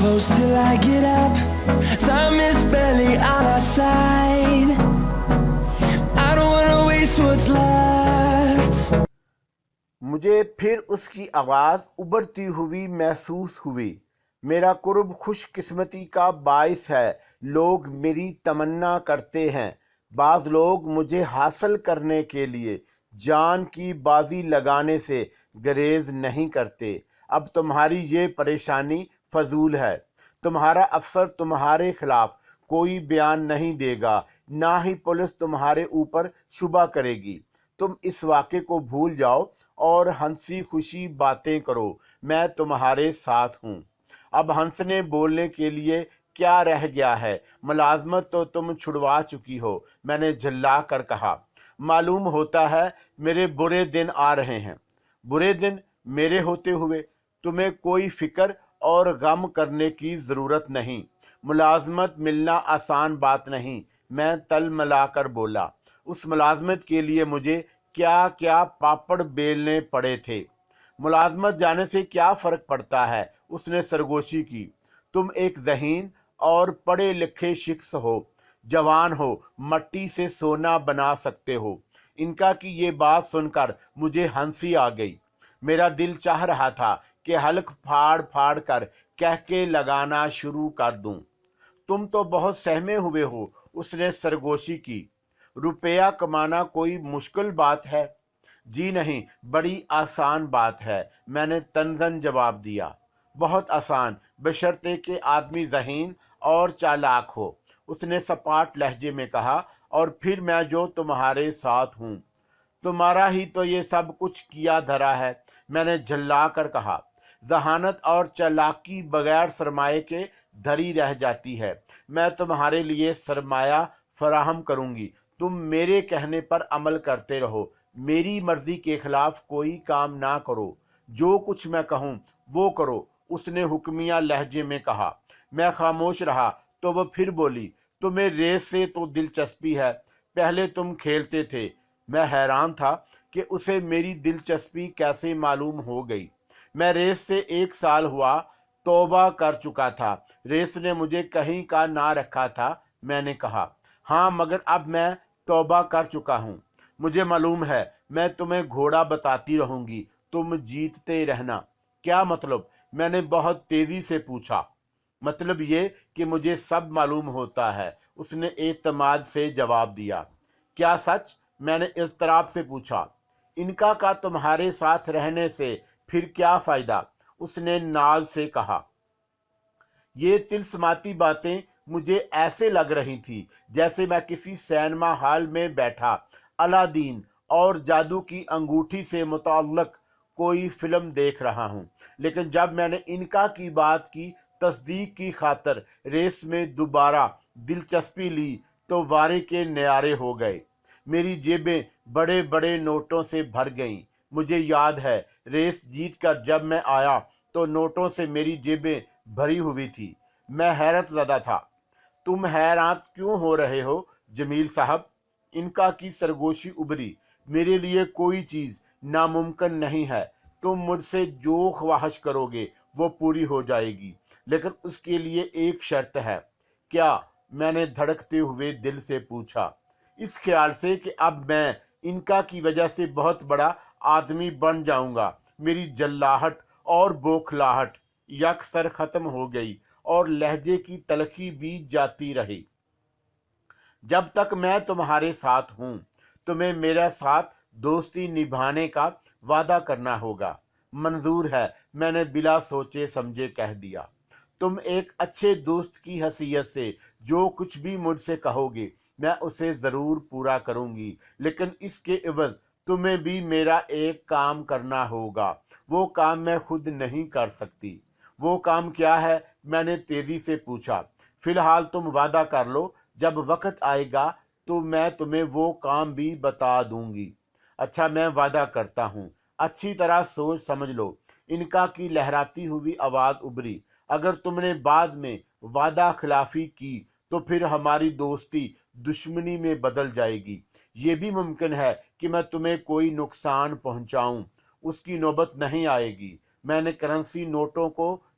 close till I get up. Time is barely on our side. I don't wanna waste what's left. مجھے پھر اس کی آواز ابھرتی ہوئی محسوس ہوئی۔ میرا قرب خوش قسمتی کا باعث ہے۔ لوگ میری تمنا کرتے ہیں۔ بعض لوگ مجھے حاصل کرنے کے لیے جان کی بازی لگانے سے گریز نہیں کرتے۔ اب تمہاری یہ پریشانی فضول ہے۔ تمہارا افسر تمہارے خلاف کوئی بیان نہیں دے گا، نہ ہی پولیس تمہارے اوپر شبہ کرے گی۔ تم اس واقعے کو بھول جاؤ اور ہنسی خوشی باتیں کرو، میں تمہارے ساتھ ہوں۔ اب ہنسنے بولنے کے لیے کیا رہ گیا ہے؟ ملازمت تو تم چھڑوا چکی ہو، میں نے جھلا کر کہا۔ معلوم ہوتا ہے میرے برے دن آ رہے ہیں۔ برے دن میرے ہوتے ہوئے تمہیں کوئی فکر اور غم کرنے کی ضرورت نہیں۔ ملازمت ملنا آسان بات نہیں، میں تل ملا کر بولا۔ اس ملازمت کے لیے مجھے کیا کیا پاپڑ بیلنے پڑے تھے۔ ملازمت جانے سے کیا فرق پڑتا ہے؟ اس نے سرگوشی کی۔ تم ایک ذہین اور پڑھے لکھے شخص ہو، جوان ہو، مٹی سے سونا بنا سکتے ہو۔ انکا کی یہ بات سن کر مجھے ہنسی آ گئی۔ میرا دل چاہ رہا تھا کہ حلق پھاڑ پھاڑ کر کہکے لگانا شروع کر دوں۔ تم تو بہت سہمے ہوئے ہو، اس نے سرگوشی کی۔ روپیہ کمانا کوئی مشکل بات ہے؟ جی نہیں، بڑی آسان بات ہے، میں نے طنزاً جواب دیا۔ بہت آسان، بشرطے کہ آدمی ذہین اور چالاک ہو، اس نے سپاٹ لہجے میں کہا، اور پھر میں جو تمہارے ساتھ ہوں۔ تمہارا ہی تو یہ سب کچھ کیا دھرا ہے، میں نے جھلا کر کہا۔ ذہانت اور چالاکی بغیر سرمایہ کے دھری رہ جاتی ہے۔ میں تمہارے لیے سرمایہ فراہم کروں گی، تم میرے کہنے پر عمل کرتے رہو، میری مرضی کے خلاف کوئی کام نہ کرو، جو کچھ میں کہوں وہ کرو، اس نے حکمیہ لہجے میں کہا۔ میں خاموش رہا تو وہ پھر بولی، تمہیں ریس سے تو دلچسپی ہے، پہلے تم کھیلتے تھے۔ میں حیران تھا کہ اسے میری دلچسپی کیسے معلوم ہو گئی۔ میں ریس سے 1 سال ہوا توبہ کر چکا تھا، ریس نے مجھے کہیں کا نہ رکھا تھا، میں نے کہا۔ ہاں مگر اب میں توبہ کر چکا ہوں۔ مجھے معلوم ہے، میں تمہیں گھوڑا بتاتی رہوں گی، تم جیتتے رہنا۔ کیا مطلب؟ میں نے بہت تیزی سے پوچھا۔ مطلب یہ کہ مجھے سب معلوم ہوتا ہے، اس نے اعتماد سے جواب دیا۔ کیا سچ؟ میں نے اضطراب سے پوچھا۔ انکا کا تمہارے ساتھ رہنے سے پھر کیا فائدہ؟ اس نے ناز سے کہا۔ یہ طلسماتی باتیں مجھے ایسے لگ رہی تھی جیسے میں کسی سینما ہال میں بیٹھا الادین اور جادو کی انگوٹھی سے متعلق کوئی فلم دیکھ رہا ہوں۔ لیکن جب میں نے انکا کی بات کی تصدیق کی خاطر ریس میں دوبارہ دلچسپی لی تو وارے کے نیارے ہو گئے۔ میری جیبیں بڑے بڑے نوٹوں سے بھر گئیں۔ مجھے یاد ہے ریس جیت کر جب میں آیا تو نوٹوں سے میری جیبیں بھری ہوئی تھی۔ میں حیرت زدہ تھا۔ تم حیران کیوں ہو رہے ہو جمیل صاحب؟ انکا کی سرگوشی ابھری۔ میرے لیے کوئی چیز ناممکن نہیں ہے، تم مجھ سے جو خواہش کرو گے وہ پوری ہو جائے گی، لیکن اس کے لیے ایک شرط ہے۔ کیا؟ میں نے دھڑکتے ہوئے دل سے پوچھا، اس خیال سے کہ اب میں انکا کی وجہ سے بہت بڑا آدمی بن جاؤں گا۔ میری جلاہٹ اور بوکھلاہٹ یکسر ختم ہو گئی اور لہجے کی تلخی بھی جاتی رہی۔ جب تک میں تمہارے ساتھ ہوں، تمہیں میرے ساتھ دوستی نبھانے کا وعدہ کرنا ہوگا۔ منظور ہے، میں نے بلا سوچے سمجھے کہہ دیا۔ تم ایک اچھے دوست کی حیثیت سے جو کچھ بھی مجھ سے کہو گے میں اسے ضرور پورا کروں گی، لیکن اس کے عوض تمہیں بھی میرا ایک کام کرنا ہوگا۔ وہ کام میں خود نہیں کر سکتی۔ وہ کام کیا ہے؟ میں نے تیزی سے پوچھا۔ فی الحال تم وعدہ کر لو، جب وقت آئے گا تو میں تمہیں وہ کام بھی بتا دوں گی۔ اچھا، میں وعدہ کرتا ہوں۔ اچھی طرح سوچ سمجھ لو۔ انکا کی لہراتی ہوئی آواز ابھری۔ اگر تم نے بعد میں وعدہ خلافی کی تو پھر ہماری دوستی دشمنی میں بدل جائے گی۔ یہ بھی ممکن ہے کہ میں تمہیں کوئی نقصان پہنچاؤں۔ اس کی نوبت نہیں آئے گی۔ میں نے کرنسی نوٹوں کو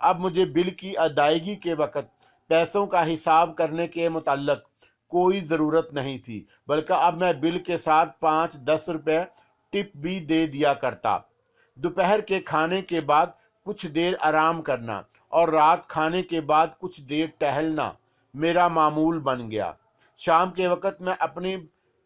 اب مجھے بل کی ادائیگی کے وقت پیسوں کا حساب کرنے کے متعلق کوئی ضرورت نہیں تھی، بلکہ اب میں بل کے ساتھ 5-10 روپے ٹپ بھی دے دیا کرتا۔ دوپہر کے کھانے کے بعد کچھ دیر آرام کرنا اور رات کھانے کے بعد کچھ دیر ٹہلنا میرا معمول بن گیا۔ شام کے وقت میں اپنی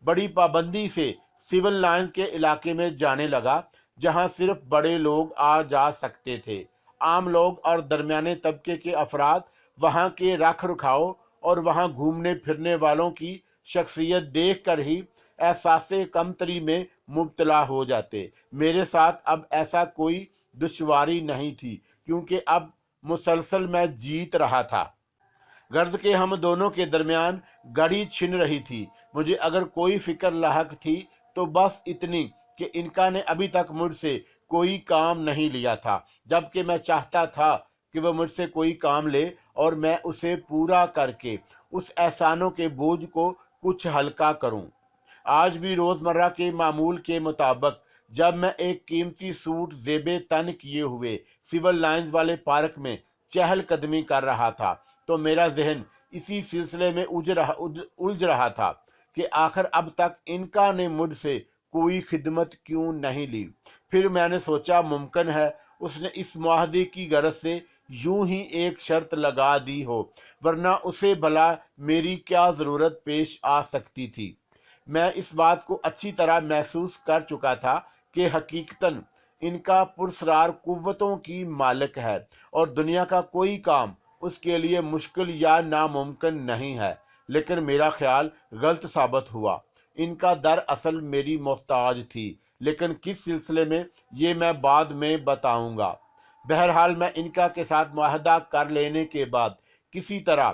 بڑی پابندی سے سول لائنز کے علاقے میں جانے لگا، جہاں صرف بڑے لوگ آ جا سکتے تھے۔ عام لوگ اور درمیانے طبقے کے افراد وہاں کے رکھ رکھاؤ اور وہاں گھومنے پھرنے والوں کی شخصیت دیکھ کر ہی احساس کمتری میں مبتلا ہو جاتے۔ میرے ساتھ اب ایسا کوئی دشواری نہیں تھی، کیونکہ اب مسلسل میں جیت رہا تھا۔ غرض کہ ہم دونوں کے درمیان گڑی چھن رہی تھی۔ مجھے اگر کوئی فکر لاحق تھی تو بس اتنی کہ انکا نے ابھی تک مجھ سے کوئی کام نہیں لیا تھا، جبکہ میں چاہتا تھا کہ وہ مجھ سے کوئی کام لے اور میں اسے پورا کر کے اس احسانوں کے بوجھ کو کچھ ہلکا کروں۔ آج بھی روزمرہ کے معمول کے مطابق جب میں ایک قیمتی سوٹ زیب تن کیے ہوئے سول لائنز والے پارک میں چہل قدمی کر رہا تھا تو میرا ذہن اسی سلسلے میں الجھ رہا تھا کہ آخر اب تک انکا نے مجھ سے کوئی خدمت کیوں نہیں لی۔ پھر میں نے سوچا ممکن ہے اس نے اس معاہدے کی غرض سے یوں ہی ایک شرط لگا دی ہو، ورنہ اسے بھلا میری کیا ضرورت پیش آ سکتی تھی۔ میں اس بات کو اچھی طرح محسوس کر چکا تھا کہ حقیقتاً انکا پرسرار قوتوں کی مالک ہے اور دنیا کا کوئی کام اس کے لیے مشکل یا ناممکن نہیں ہے، لیکن میرا خیال غلط ثابت ہوا۔ انکا دراصل میری محتاج تھی، لیکن کس سلسلے میں یہ میں بعد میں بتاؤں گا۔ بہرحال میں انکا کے ساتھ معاہدہ کر لینے کے بعد کسی طرح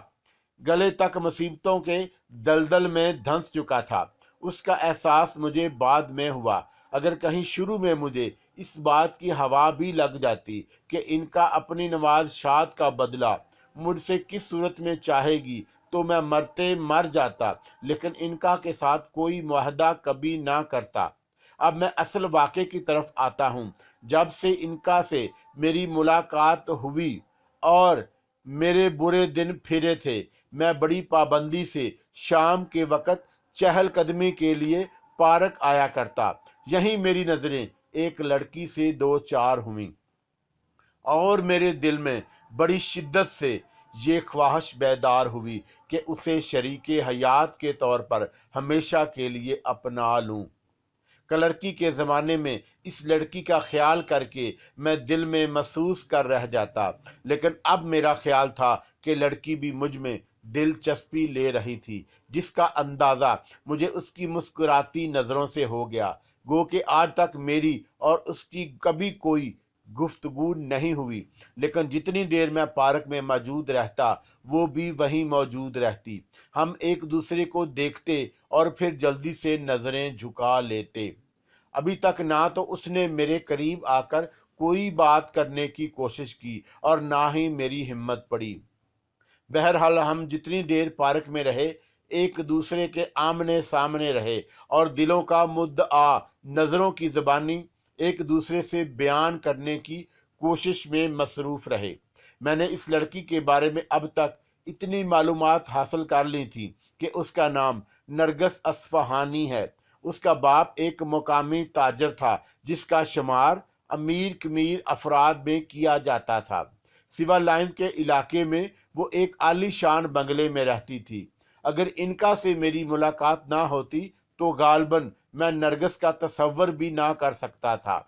گلے تک مصیبتوں کے دلدل میں دھنس چکا تھا۔ اس کا احساس مجھے بعد میں ہوا۔ اگر کہیں شروع میں مجھے اس بات کی ہوا بھی لگ جاتی کہ انکا اپنی نوازشات کا بدلہ مجھ سے کس صورت میں چاہے گی تو میں مرتے مر جاتا، لیکن انکا کے ساتھ کوئی معاہدہ کبھی نہ کرتا۔ اب میں اصل واقعے کی طرف آتا ہوں۔ جب سے انکا سے میری ملاقات ہوئی اور میرے برے دن پھرے تھے، میں بڑی پابندی سے شام کے وقت چہل قدمی کے لیے پارک آیا کرتا۔ یہیں میری نظریں ایک لڑکی سے دو چار ہوئیں اور میرے دل میں بڑی شدت سے یہ خواہش بیدار ہوئی کہ اسے شریک حیات کے طور پر ہمیشہ کے لیے اپنا لوں۔ کلرکی کے زمانے میں اس لڑکی کا خیال کر کے میں دل میں محسوس کر رہ جاتا، لیکن اب میرا خیال تھا کہ لڑکی بھی مجھ میں دلچسپی لے رہی تھی، جس کا اندازہ مجھے اس کی مسکراتی نظروں سے ہو گیا۔ گو کہ آج تک میری اور اس کی کبھی کوئی گفتگو نہیں ہوئی، لیکن جتنی دیر میں پارک میں موجود رہتا وہ بھی وہیں موجود رہتی۔ ہم ایک دوسرے کو دیکھتے اور پھر جلدی سے نظریں جھکا لیتے۔ ابھی تک نہ تو اس نے میرے قریب آ کر کوئی بات کرنے کی کوشش کی اور نہ ہی میری ہمت پڑی۔ بہرحال ہم جتنی دیر پارک میں رہے ایک دوسرے کے آمنے سامنے رہے اور دلوں کا مدعا نظروں کی زبانی ایک دوسرے سے بیان کرنے کی کوشش میں مصروف رہے۔ میں نے اس لڑکی کے بارے میں اب تک اتنی معلومات حاصل کر لی تھی کہ اس کا نام نرگس اصفہانی ہے۔ اس کا باپ ایک مقامی تاجر تھا جس کا شمار امیر کمیر افراد میں کیا جاتا تھا۔ سول لائنز کے علاقے میں وہ ایک عالی شان بنگلے میں رہتی تھی۔ اگر انکا سے میری ملاقات نہ ہوتی تو غالباً میں نرگس کا تصور بھی نہ کر سکتا تھا،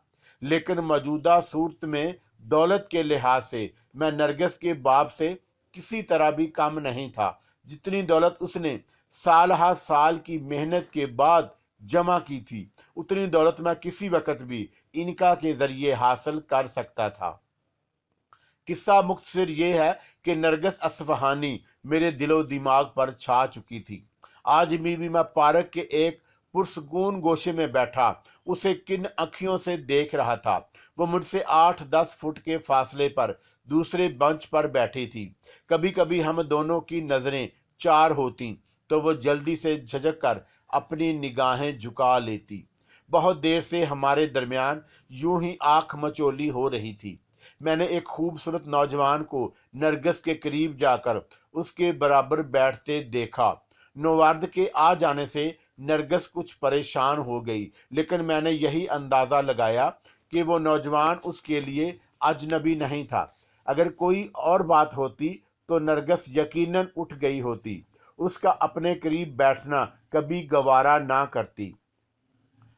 لیکن موجودہ صورت میں دولت کے لحاظ سے میں نرگس کے باپ سے کسی طرح بھی کم نہیں تھا۔ جتنی دولت اس نے سال ہا سال کی محنت کے بعد جمع کی تھی، اتنی دولت میں کسی وقت بھی انکا کے ذریعے حاصل کر سکتا تھا۔ قصہ مختصر یہ ہے کہ نرگس اصفہانی میرے دل و دماغ پر چھا چکی تھی۔ آج بھی میں پارک کے ایک پرسکون گوشے میں بیٹھا اسے کن اکھیوں سے دیکھ رہا تھا۔ وہ مجھ سے 8-10 فٹ کے فاصلے پر دوسرے بنچ پر بیٹھی تھی۔ کبھی کبھی ہم دونوں کی نظریں چار ہوتی تو وہ جلدی سے جھجک کر اپنی نگاہیں جھکا لیتی۔ بہت دیر سے ہمارے درمیان یوں ہی آنکھ مچولی ہو رہی تھی۔ میں نے ایک خوبصورت نوجوان کو نرگس کے قریب جا کر اس کے برابر بیٹھتے دیکھا۔ نوارد کے آ جانے سے نرگس کچھ پریشان ہو گئی، لیکن میں نے یہی اندازہ لگایا کہ وہ نوجوان اس کے لیے اجنبی نہیں تھا۔ اگر کوئی اور بات ہوتی تو نرگس یقیناً اٹھ گئی ہوتی، اس کا اپنے قریب بیٹھنا کبھی گوارا نہ کرتی۔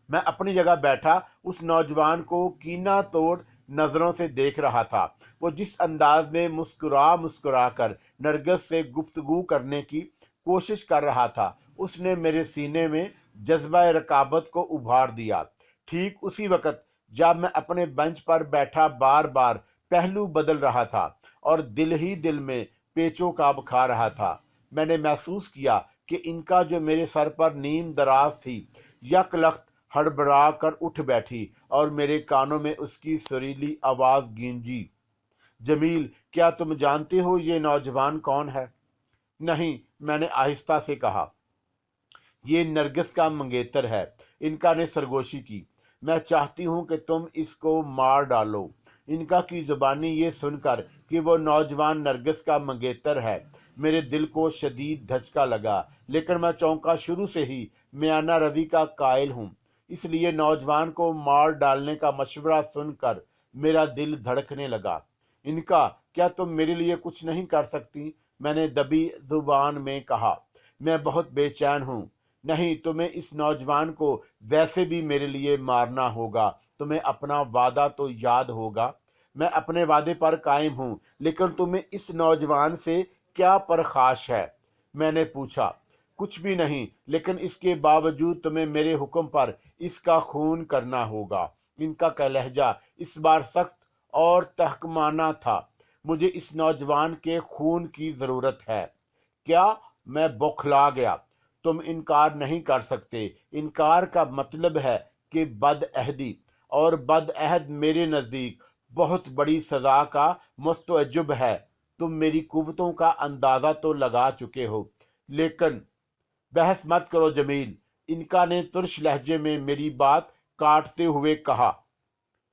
میں اپنی جگہ بیٹھا اس نوجوان کو کینہ توڑ نظروں سے دیکھ رہا تھا۔ وہ جس انداز میں مسکرا کر نرگس سے گفتگو کرنے کی کوشش کر رہا تھا، اس نے میرے سینے میں جذبہ رقابت کو ابھار دیا۔ ٹھیک اسی وقت جب میں اپنے بنچ پر بیٹھا بار بار پہلو بدل رہا تھا اور دل ہی دل میں پیچو کاب کھا رہا تھا، میں نے محسوس کیا کہ ان کا جو میرے سر پر نیم دراز تھی یک لخت ہڑبڑا کر اٹھ بیٹھی اور میرے کانوں میں اس کی سریلی آواز گونجی، جمیل، کیا تم جانتے ہو یہ نوجوان کون ہے؟ نہیں، میں نے آہستہ سے کہا۔ یہ نرگس کا منگیتر ہے، انکا نے سرگوشی کی۔ میں چاہتی ہوں کہ تم اس کو مار ڈالو۔ انکا کی زبانی یہ سن کر کہ وہ نوجوان نرگس کا منگیتر ہے، میرے دل کو شدید دھچکا لگا، لیکن میں چونکا شروع سے ہی میانہ روی کا قائل ہوں، اس لیے نوجوان کو مار ڈالنے کا مشورہ سن کر میرا دل دھڑکنے لگا۔ انکا، کیا تم میرے لیے کچھ نہیں کر سکتی؟ میں نے دبی زبان میں کہا۔ میں بہت بے چین ہوں۔ نہیں، تمہیں اس نوجوان کو ویسے بھی میرے لیے مارنا ہوگا۔ تمہیں اپنا وعدہ تو یاد ہوگا۔ میں اپنے وعدے پر قائم ہوں، لیکن تمہیں اس نوجوان سے کیا پرخاش ہے؟ میں نے پوچھا۔ کچھ بھی نہیں، لیکن اس کے باوجود تمہیں میرے حکم پر اس کا خون کرنا ہوگا۔ انکا کا لہجہ اس بار سخت اور تحکمانہ تھا۔ مجھے اس نوجوان کے خون کی ضرورت ہے۔ کیا؟ میں بوکھلا گیا۔ تم انکار نہیں کر سکتے۔ انکار کا مطلب ہے کہ بد عہدی، اور بد عہد میرے نزدیک بہت بڑی سزا کا مستوجب ہے۔ تم میری قوتوں کا اندازہ تو لگا چکے ہو، لیکن بحث مت کرو جمیل، انکا نے ترش لہجے میں میری بات کاٹتے ہوئے کہا۔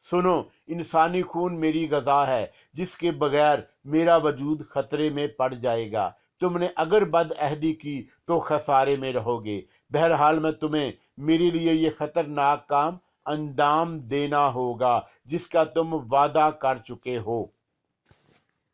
سنو، انسانی خون میری غذا ہے جس کے بغیر میرا وجود خطرے میں پڑ جائے گا۔ تم نے اگر بد عہدی کی تو خسارے میں رہو گے۔ بہرحال میں تمہیں میرے لیے یہ خطرناک کام انجام دینا ہوگا جس کا تم وعدہ کر چکے ہو۔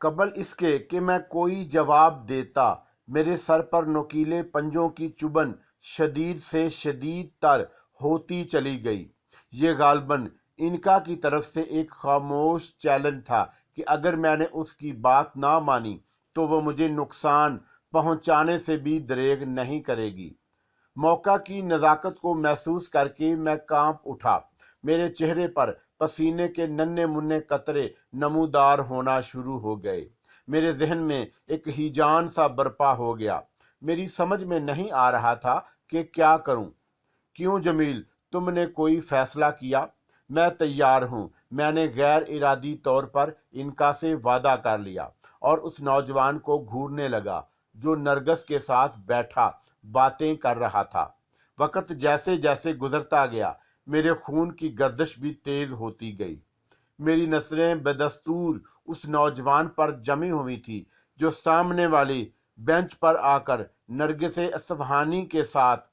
قبل اس کے کہ میں کوئی جواب دیتا، میرے سر پر نوکیلے پنجوں کی چبھن شدید سے شدید تر ہوتی چلی گئی۔ یہ غالباً انکا کی طرف سے ایک خاموش چیلنج تھا کہ اگر میں نے اس کی بات نہ مانی تو وہ مجھے نقصان پہنچانے سے بھی دریغ نہیں کرے گی۔ موقع کی نزاکت کو محسوس کر کے میں کانپ اٹھا۔ میرے چہرے پر پسینے کے ننھے منھے قطرے نمودار ہونا شروع ہو گئے۔ میرے ذہن میں ایک ہیجان سا برپا ہو گیا۔ میری سمجھ میں نہیں آ رہا تھا کہ کیا کروں۔ کیوں جمیل، تم نے کوئی فیصلہ کیا؟ میں تیار ہوں۔ میں نے غیر ارادی طور پر انکا سے وعدہ کر لیا اور اس نوجوان کو گھورنے لگا جو نرگس کے ساتھ بیٹھا باتیں کر رہا تھا۔ وقت جیسے جیسے گزرتا گیا، میرے خون کی گردش بھی تیز ہوتی گئی۔ میری نظریں بدستور اس نوجوان پر جمی ہوئی تھی جو سامنے والی بینچ پر آ کر نرگس اصفہانی کے ساتھ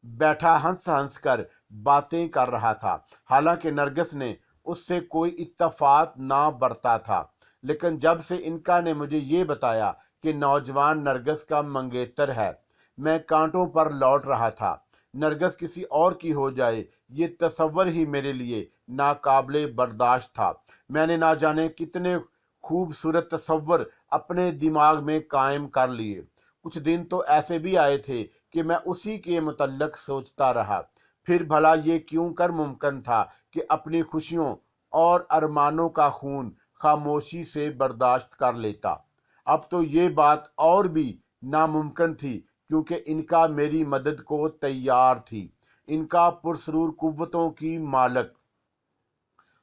بیٹھا ہنس ہنس کر باتیں کر رہا تھا۔ حالانکہ نرگس نے اس سے کوئی اتفاق نہ برتا تھا، لیکن جب سے انکا نے مجھے یہ بتایا کہ نوجوان نرگس کا منگیتر ہے، میں کانٹوں پر لوٹ رہا تھا۔ نرگس کسی اور کی ہو جائے، یہ تصور ہی میرے لیے ناقابل برداشت تھا۔ میں نے نہ جانے کتنے خوبصورت تصور اپنے دماغ میں قائم کر لیے۔ کچھ دن تو ایسے بھی آئے تھے کہ میں اسی کے متعلق سوچتا رہا۔ پھر بھلا یہ کیوں کر ممکن تھا کہ اپنی خوشیوں اور ارمانوں کا خون خاموشی سے برداشت کر لیتا؟ اب تو یہ بات اور بھی ناممکن تھی کیونکہ انکا میری مدد کو تیار تھی۔ انکا پرسرور قوتوں کی مالک۔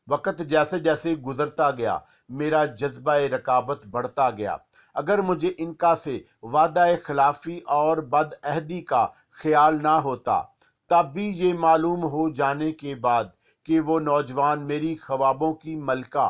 وقت جیسے جیسے گزرتا گیا، میرا جذبہ رقابت بڑھتا گیا۔ اگر مجھے انکا سے وعدہ خلافی اور بد عہدی کا خیال نہ ہوتا، تب بھی یہ معلوم ہو جانے کے بعد کہ وہ نوجوان میری خوابوں کی ملکہ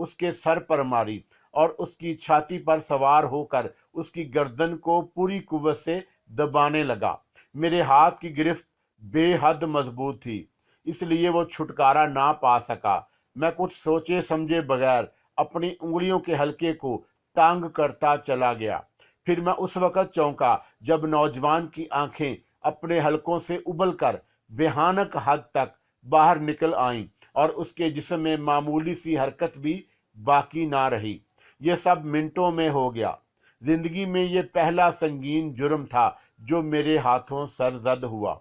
اس کے سر پر ماری اور اس کی چھاتی پر سوار ہو کر اس کی گردن کو پوری قوت سے دبانے لگا۔ میرے ہاتھ کی گرفت بے حد مضبوط تھی، اس لیے وہ چھٹکارا نہ پا سکا۔ میں کچھ سوچے سمجھے بغیر اپنی انگلیوں کے حلقے کو تانگ کرتا چلا گیا۔ پھر میں اس وقت چونکا جب نوجوان کی آنکھیں اپنے حلقوں سے ابل کر بھیانک حد تک باہر نکل آئیں اور اس کے جسم میں معمولی سی حرکت بھی باقی نہ رہی۔ یہ سب منٹوں میں ہو گیا۔ زندگی میں یہ پہلا سنگین جرم تھا جو میرے ہاتھوں سرزد ہوا۔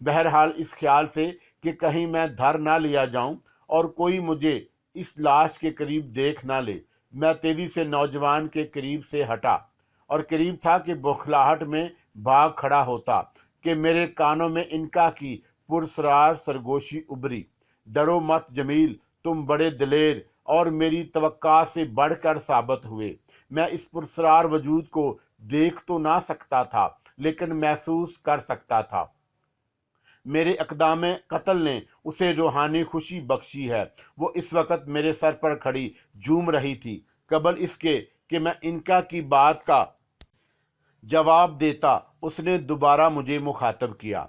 بہرحال اس خیال سے کہ کہیں میں دھر نہ لیا جاؤں اور کوئی مجھے اس لاش کے قریب دیکھ نہ لے، میں تیزی سے نوجوان کے قریب سے ہٹا اور قریب تھا کہ بوکھلاہٹ میں بھاگ کھڑا ہوتا کہ میرے کانوں میں انکا کی پرسرار سرگوشی ابری، ڈرو مت جمیل، تم بڑے دلیر اور میری توقع سے بڑھ کر ثابت ہوئے۔ میں اس پرسرار وجود کو دیکھ تو نہ سکتا تھا لیکن محسوس کر سکتا تھا۔ میرے اقدام قتل نے اسے روحانی خوشی بخشی ہے۔ وہ اس وقت میرے سر پر کھڑی جھوم رہی تھی۔ قبل اس کے کہ میں انکا کی بات کا جواب دیتا اس نے دوبارہ مجھے مخاطب کیا۔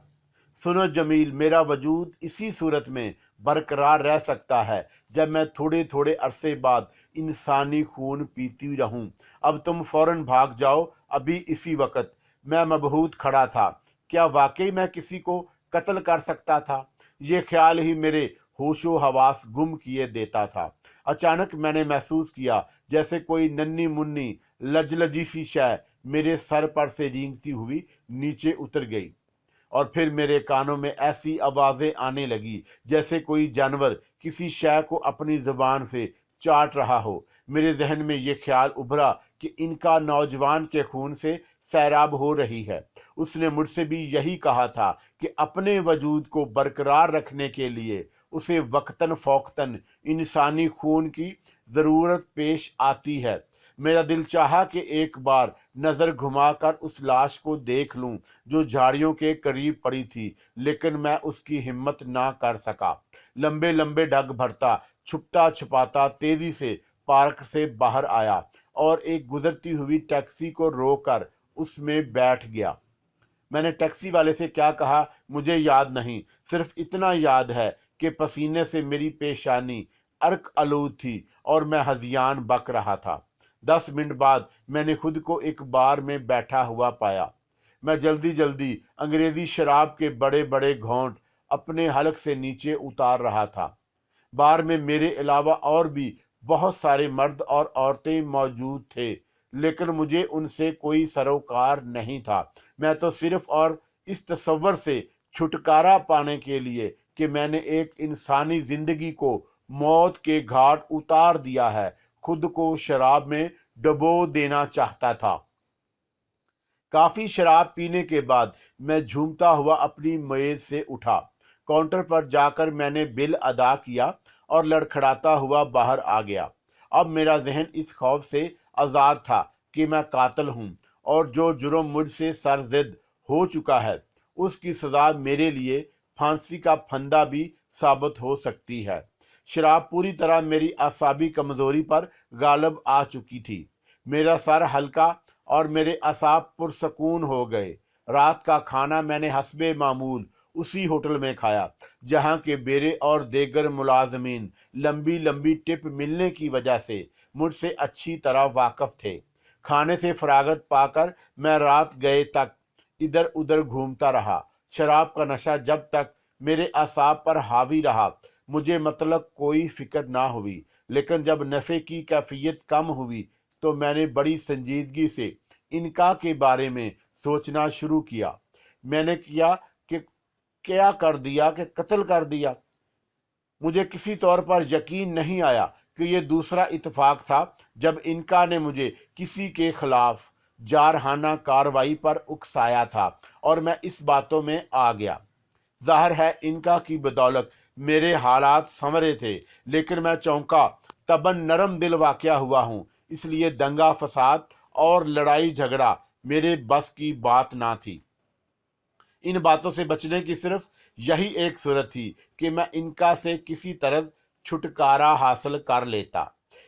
سنو جمیل، میرا وجود اسی صورت میں برقرار رہ سکتا ہے جب میں تھوڑے تھوڑے عرصے بعد انسانی خون پیتی رہوں۔ اب تم فوراً بھاگ جاؤ، ابھی اسی وقت۔ میں مبہوت کھڑا تھا۔ کیا واقعی میں کسی کو قتل کر سکتا تھا؟ یہ خیال ہی میرے ہوش و حواس گم کیے دیتا تھا۔ اچانک میں نے محسوس کیا جیسے کوئی ننھی منی لجلجی سی شے میرے سر پر سے رینگتی ہوئی نیچے اتر گئی، اور پھر میرے کانوں میں ایسی آوازیں آنے لگی جیسے کوئی جانور کسی شے کو اپنی زبان سے چاٹ رہا ہو۔ میرے ذہن میں یہ خیال ابھرا کہ انکا نوجوان کے خون سے سیراب ہو رہی ہے۔ اس نے مجھ سے بھی یہی کہا تھا کہ اپنے وجود کو برقرار رکھنے کے لیے اسے وقتاً فوقتاً انسانی خون کی ضرورت پیش آتی ہے۔ میرا دل چاہا کہ ایک بار نظر گھما کر اس لاش کو دیکھ لوں جو جھاڑیوں کے قریب پڑی تھی، لیکن میں اس کی ہمت نہ کر سکا۔ لمبے لمبے ڈگ بھرتا چھپتا چھپاتا تیزی سے پارک سے باہر آیا اور ایک گزرتی ہوئی ٹیکسی کو روک کر اس میں بیٹھ گیا۔ میں نے ٹیکسی والے سے کیا کہا مجھے یاد نہیں، صرف اتنا یاد ہے کہ پسینے سے میری پیشانی عرق آلود تھی اور میں ہذیان بک رہا تھا۔ 10 منٹ بعد میں نے خود کو ایک بار میں بیٹھا ہوا پایا۔ میں جلدی جلدی انگریزی شراب کے بڑے بڑے گھونٹ اپنے حلق سے نیچے اتار رہا تھا۔ بار میں میرے علاوہ اور بھی بہت سارے مرد اور عورتیں موجود تھے، لیکن مجھے ان سے کوئی سروکار نہیں تھا۔ میں تو صرف اور اس تصور سے چھٹکارا پانے کے لیے کہ میں نے ایک انسانی زندگی کو موت کے گھاٹ اتار دیا ہے، خود کو شراب میں ڈبو دینا چاہتا تھا۔ کافی شراب پینے کے بعد میں جھومتا ہوا اپنی میز سے اٹھا۔ کاؤنٹر پر جا کر میں نے بل ادا کیا اور لڑکھڑاتا ہوا باہر آ گیا۔ اب میرا ذہن اس خوف سے آزاد تھا کہ میں قاتل ہوں اور جو جرم مجھ سے سرزد ہو چکا ہے اس کی سزا میرے لیے پھانسی کا پھندہ بھی ثابت ہو سکتی ہے۔ شراب پوری طرح میری اعصابی کمزوری پر غالب آ چکی تھی۔ میرا سر ہلکا اور میرے اعصاب پرسکون ہو گئے۔ رات کا کھانا میں نے حسب معمول اسی ہوٹل میں کھایا جہاں کے بیرے اور دیگر ملازمین لمبی لمبی ٹپ ملنے کی وجہ سے مجھ سے اچھی طرح واقف تھے۔ کھانے سے فراغت پا کر میں رات گئے تک ادھر ادھر گھومتا رہا۔ شراب کا نشہ جب تک میرے اعصاب پر حاوی رہا مجھے مطلق کوئی فکر نہ ہوئی، لیکن جب نشے کی کیفیت کم ہوئی تو میں نے بڑی سنجیدگی سے انکا کے بارے میں سوچنا شروع کیا۔ میں نے کیا کر دیا کہ قتل کر دیا۔ مجھے کسی طور پر یقین نہیں آیا کہ یہ دوسرا اتفاق تھا جب انکا نے مجھے کسی کے خلاف جارحانہ کارروائی پر اکسایا تھا اور میں اس باتوں میں آ گیا۔ ظاہر ہے انکا کی بدولت میرے حالات سنورے تھے، لیکن میں چونکا تباً نرم دل واقع ہوا ہوں، اس لیے دنگا فساد اور لڑائی جھگڑا میرے بس کی بات نہ تھی۔ ان باتوں سے بچنے کی صرف یہی ایک صورت تھی کہ میں انکا سے کسی طرح چھٹکارا حاصل کر لیتا۔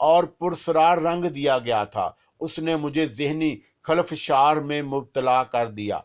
اور پرسرار رنگ دیا گیا تھا، اس نے مجھے ذہنی خلفشار میں مبتلا کر دیا۔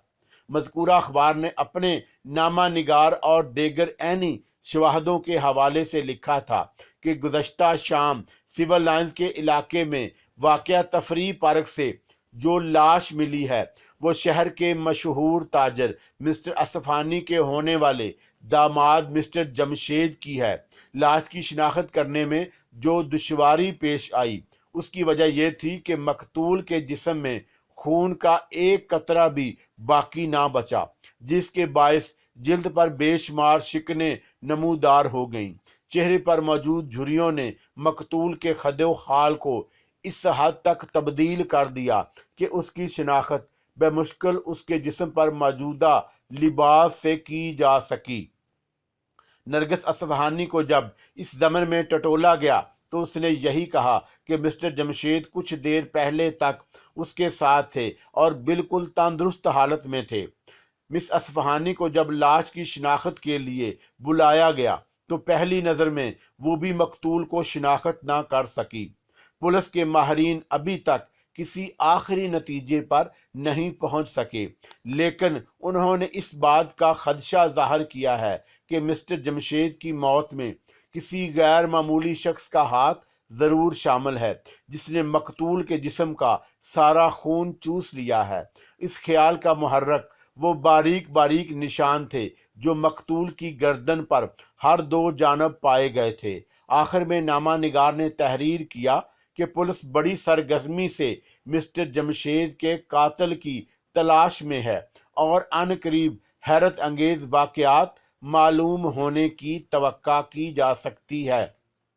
مذکورہ اخبار نے اپنے نامہ نگار اور دیگر عینی شواہدوں کے حوالے سے لکھا تھا کہ گزشتہ شام سول لائنز کے علاقے میں واقع تفریح پارک سے جو لاش ملی ہے وہ شہر کے مشہور تاجر مسٹر اصفہانی کے ہونے والے داماد مسٹر جمشید کی ہے۔ لاش کی شناخت کرنے میں جو دشواری پیش آئی اس کی وجہ یہ تھی کہ مقتول کے جسم میں خون کا ایک قطرہ بھی باقی نہ بچا، جس کے باعث جلد پر بے شمار شکنیں نمودار ہو گئیں۔ چہرے پر موجود جھریوں نے مقتول کے خد و خال کو اس حد تک تبدیل کر دیا کہ اس کی شناخت بمشکل اس کے جسم پر موجودہ لباس سے کی جا سکی۔ نرگس اصفہانی کو جب اس ضمن میں ٹٹولا گیا تو اس نے یہی کہا کہ مسٹر جمشید کچھ دیر پہلے تک اس کے ساتھ تھے اور بالکل تندرست حالت میں تھے۔ مس اصفہانی کو جب لاش کی شناخت کے لیے بلایا گیا تو پہلی نظر میں وہ بھی مقتول کو شناخت نہ کر سکی۔ پولیس کے ماہرین ابھی تک کسی آخری نتیجے پر نہیں پہنچ سکے، لیکن انہوں نے اس بات کا خدشہ ظاہر کیا ہے کہ مسٹر جمشید کی موت میں کسی غیر معمولی شخص کا ہاتھ ضرور شامل ہے جس نے مقتول کے جسم کا سارا خون چوس لیا ہے۔ اس خیال کا محرک وہ باریک باریک نشان تھے جو مقتول کی گردن پر ہر دو جانب پائے گئے تھے۔ آخر میں نامہ نگار نے تحریر کیا کہ پولیس بڑی سرگرمی سے مسٹر جمشید کے قاتل کی تلاش میں ہے اور عن قریب حیرت انگیز واقعات معلوم ہونے کی توقع کی جا سکتی ہے۔